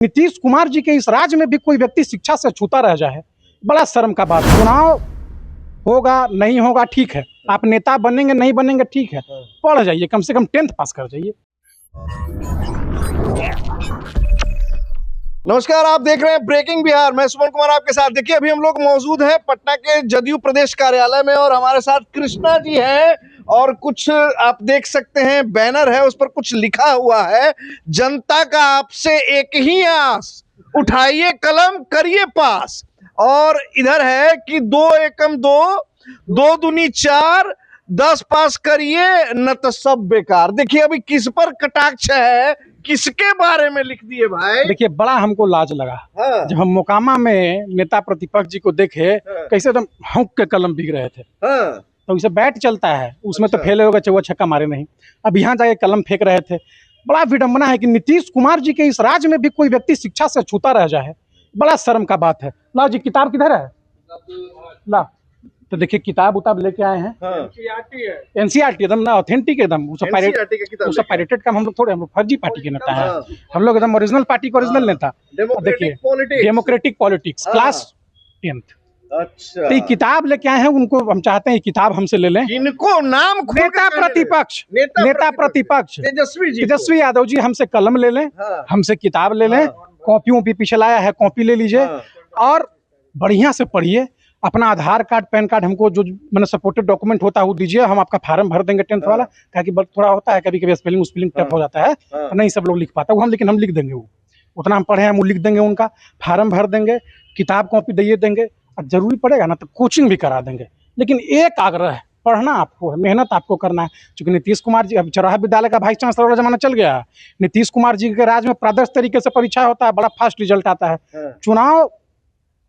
नीतीश कुमार जी के इस राज्य में भी कोई व्यक्ति शिक्षा से छूता रह जाए, बड़ा शर्म का बात। चुनाव होगा नहीं होगा ठीक है, आप नेता बनेंगे नहीं बनेंगे ठीक है, पढ़ जाइए, कम से कम 10th पास कर जाइए। नमस्कार, आप देख रहे हैं ब्रेकिंग बिहार। मैं सुमन कुमार आपके साथ। देखिए, अभी हम लोग मौजूद हैं पटना के जदयू प्रदेश कार्यालय में और हमारे साथ कृष्णा जी हैं और कुछ आप देख सकते हैं बैनर है, उस पर कुछ लिखा हुआ है, जनता का आपसे एक ही आस, उठाइए कलम करिए पास। और इधर है कि 2 एकम 2, 2 दूनी 4, 10 पास करिए न तो सब बेकार। देखिए अभी किस पर कटाक्ष है, किसके बारे में लिख दिए भाई। देखिए, बड़ा हमको लाज लगा हाँ। जब हम मोकामा में नेता प्रतिपक्ष जी को देखे, हाँ। कैसे एकदम हौंक के कलम बिक रहे थे। हाँ। तो इसे बैट चलता है, उसमें तो अच्छा। फेले होगा, चौवा छक्का मारे नहीं। अब यहाँ जाके कलम फेंक रहे थे। बड़ा विडंबना है कि नीतीश कुमार जी के इस राज्य में भी कोई व्यक्ति शिक्षा से छूता रह जाए, बड़ा शर्म का बात है। लाओ जी, किताब किधर है? ला। तो देखिए, किताब उताब लेके आए हैं। हाँ। एनसीईआरटी एकदम ना ऑथेंटिक, एकदम वो सब NCERT का किताब लेके पायरेटेड काम हम लोग थोड़े, हम लोग फर्जी पार्टी के नेता हाँ। हैं। हम लोग एकदम ओरिजिनल पार्टी का ओरिजिनल नेता। देखिए, डेमोक्रेटिक पॉलिटिक्स क्लास 10th। अच्छा, तो ये किताब लेके आए हैं, उनको हम चाहते हैं ये किताब हमसे ले लें। इनको नाम खोल के नेता कहने प्रतिपक्ष, दे। नेता प्रतिपक्ष तेजस्वी जी को। तेजस्वी यादव जी हमसे कलम ले लें, हाँ। हमसे किताब ले लें। हाँ। कॉपियों भी पीछे लाया है, कॉपी ले लीजिए। हाँ। और बढ़िया से पढ़िए। अपना आधार कार्ड, पैन कार्ड, हमको जो मैंने सपोर्टेड डॉक्यूमेंट होता है वो दीजिए, हम आपका फार्म भर देंगे 10th वाला। ताकि थोड़ा होता है कभी कभी स्पेलिंग टफ हो जाता है, तो नहीं सब लोग लिख पाता वो, लेकिन हम लिख देंगे। वो उतना हम पढ़े हैं, हम लिख देंगे, उनका फार्म भर देंगे, किताब कॉपी दिए देंगे। और जरूरी पड़ेगा ना तो कोचिंग भी करा देंगे। लेकिन एक आग्रह है, पढ़ना आपको है, मेहनत आपको करना है। क्योंकि नीतीश कुमार जी, अब चौराहा विद्यालय का वाइस चांसलर वाला जमाना चल गया है। नीतीश कुमार जी के राज में प्रदर्श तरीके से परीक्षा होता है, बड़ा फास्ट रिजल्ट आता है। चुनाव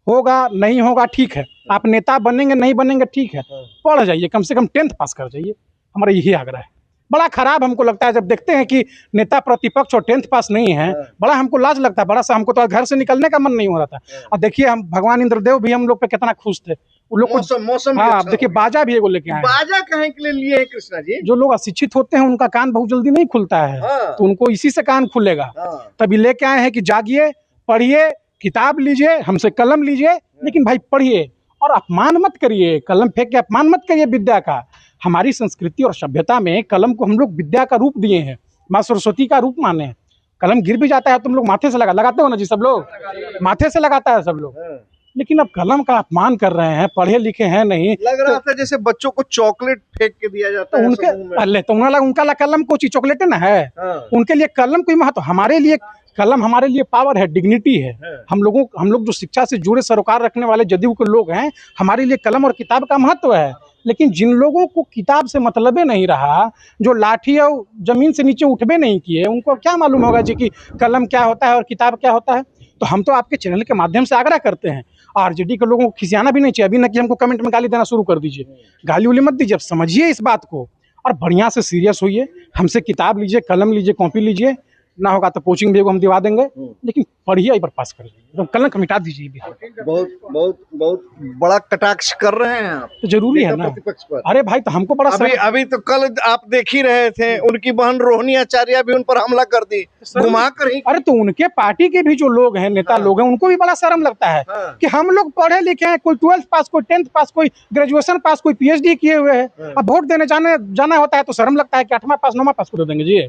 होगा नहीं होगा ठीक है, आप नेता बनेंगे नहीं बनेंगे ठीक है, पढ़ जाइए, कम से कम 10th पास कर जाइए। हमारा यही आग्रह है। बड़ा खराब हमको लगता है जब देखते हैं कि नेता प्रतिपक्ष और 10th पास नहीं है। बड़ा हमको लाज लगता है, बड़ा सा हमको तो घर से निकलने का मन नहीं हो रहा था। और देखिए, हम भगवान इंद्रदेव भी हम लोग पे कितना खुश थे। उन लोग को मौसम हाँ, अच्छा देखिए बाजा भी एगो लेके आए हैं। बाजा कहे के लिए लिए हैं कृष्णा जी? जो लोग अशिक्षित होते हैं उनका कान बहुत जल्दी नहीं खुलता है। हाँ। तो उनको इसी से कान खुलेगा। तभी लेके आए हैं कि जागिए, पढ़िए, किताब लीजिए, हमसे कलम लीजिए, लेकिन भाई पढ़िए और अपमान मत करिए। कलम फेंक के अपमान मत करिए विद्या का। हमारी संस्कृति और सभ्यता में कलम को हम लोग विद्या का रूप दिए हैं, माँ सरस्वती का रूप माने हैं। कलम गिर भी जाता है, तुम लोग माथे से लगाते हो ना जी, सब लोग माथे से लगाता है सब लोग। लेकिन अब कलम का अपमान कर रहे हैं, पढ़े लिखे हैं नहीं। लग रहा था जैसे बच्चों को चॉकलेट फेंक के दिया जाता है उनके समूह में। पहले तो उनका कलम कोई चीज चॉकलेट ना है। उनके लिए कलम कोई महत्व, हमारे लिए कलम हमारे लिए पावर है, डिग्निटी है। हम लोग जो शिक्षा से जुड़े सरोकार रखने वाले जदयू के लोग हैं, हमारे लिए कलम और किताब का महत्व है। लेकिन जिन लोगों को किताब से मतलब ही नहीं रहा, जो लाठी और जमीन से नीचे उठबे नहीं किए, उनको क्या मालूम होगा जी कि कलम क्या होता है और किताब क्या होता है। तो हम तो आपके चैनल के माध्यम से आग्रह करते हैं, आरजेडी के लोगों को खिसियाना भी नहीं चाहिए। अभी न कि हमको कमेंट में गाली देना शुरू कर दीजिए, गाली उली मत दीजिए, अब समझिए इस बात को और बढ़िया से सीरियस होइए। हमसे किताब लीजिए, कलम लीजिए, कॉपी लीजिए, ना होगा तो कोचिंग भी हम दिवा देंगे। लेकिन पढ़िए, एक बार पास कर जाइए, तो कलंक मिटा दीजिए बिहार। बहुत बहुत बहुत बड़ा कटाक्ष कर रहे हैं आप, तो जरूरी है ना। प्रतिपक्ष पर। अरे भाई, तो हमको बड़ा अभी तो कल आप देख ही रहे थे, उनकी बहन रोहिणी आचार्य भी उन पर हमला कर दी, घुमा कर ही। अरे तो उनके पार्टी के भी जो लोग हैं, नेता लोग हैं, उनको भी बड़ा शर्म लगता है कि हम लोग पढ़े लिखे हैं, कोई 12th पास, कोई 10th पास, कोई ग्रेजुएशन पास, कोई PhD किए हुए हैं। अब वोट देने जाना होता है तो शर्म लगता है कि 8वां पास 9वां पास को दे देंगे जी।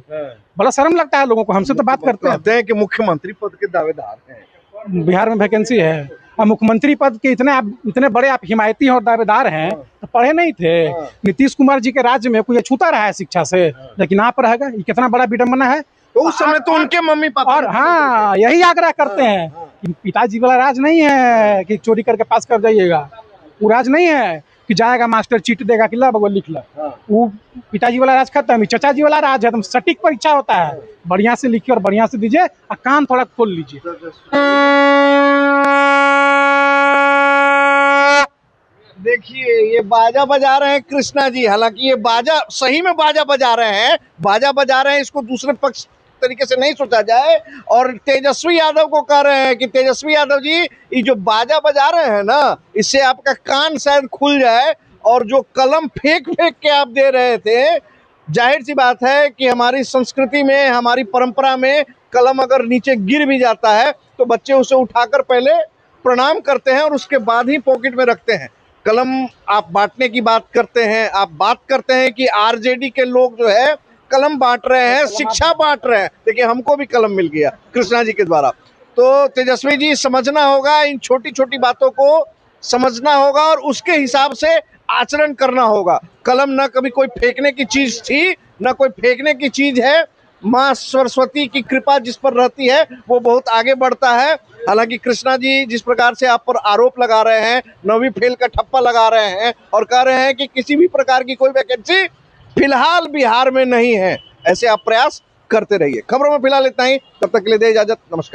बड़ा शर्म लगता है लोगों को। हमसे तो बात करते हैं कि मुख्यमंत्री पद के दावेदार हैं, बिहार में वैकेंसी है और मुख्यमंत्री पद के इतने बड़े आप हिमायती और दावेदार हैं, तो पढ़े नहीं थे। नीतीश कुमार जी के राज्य में कोई छूता रहा है शिक्षा से, लेकिन आप रहेगा, ये कितना बड़ा विडंबना है। तो उस समय तो उनके मम्मी पापा और हाँ, यही आग्रह करते हैं कि पिताजी वाला राज नहीं है कि चोरी करके पास कर जाइएगा। वो राज नहीं है कि जाएगा मास्टर चीट देगा कि ला बगल लिख ला। वो पिताजी वाला राज खत्म, चाचा जी वाला राज है। एकदम सटीक परीक्षा होता है, बढ़िया से लिखिए और बढ़िया से दीजिए और कान थोड़ा खोल लीजिए। देखिए, ये बाजा बजा रहे हैं कृष्णा जी। हालांकि ये बाजा सही में बाजा बजा रहे हैं, इसको दूसरे पक्ष तरीके से नहीं सोचा जाए। और तेजस्वी यादव को कह रहे हैं कि तेजस्वी यादव जी, ये जो बाजा बजा रहे हैं ना, इससे आपका कान शायद खुल जाए। और जो कलम फेंक के आप दे रहे थे, जाहिर सी बात है कि हमारी संस्कृति में, हमारी परंपरा में कलम अगर नीचे गिर भी जाता है तो बच्चे उसे उठाकर पहले प्रणाम करते हैं और उसके बाद ही पॉकेट में रखते हैं। कलम आप बांटने की बात करते हैं, आप बात करते हैं कि आरजेडी के लोग जो है कलम बांट रहे हैं, शिक्षा बांट रहे हैं। देखिए हमको भी कलम मिल गया कृष्णा जी के द्वारा। तो तेजस्वी जी, समझना होगा, इन छोटी छोटी बातों को समझना होगा और उसके हिसाब से आचरण करना होगा। कलम ना कभी कोई फेंकने की चीज थी, ना कोई फेंकने की चीज है। माँ सरस्वती की कृपा जिस पर रहती है वो बहुत आगे बढ़ता है। हालांकि कृष्णा जी जिस प्रकार से आप पर आरोप लगा रहे हैं, 9वीं फेल का ठप्पा लगा रहे हैं और कह रहे हैं कि किसी भी प्रकार की कोई वैकेंसी फिलहाल बिहार में नहीं है, ऐसे आप प्रयास करते रहिए। खबरों में फिलहाल इतना ही, तब तक के लिए दे इजाजत, नमस्कार।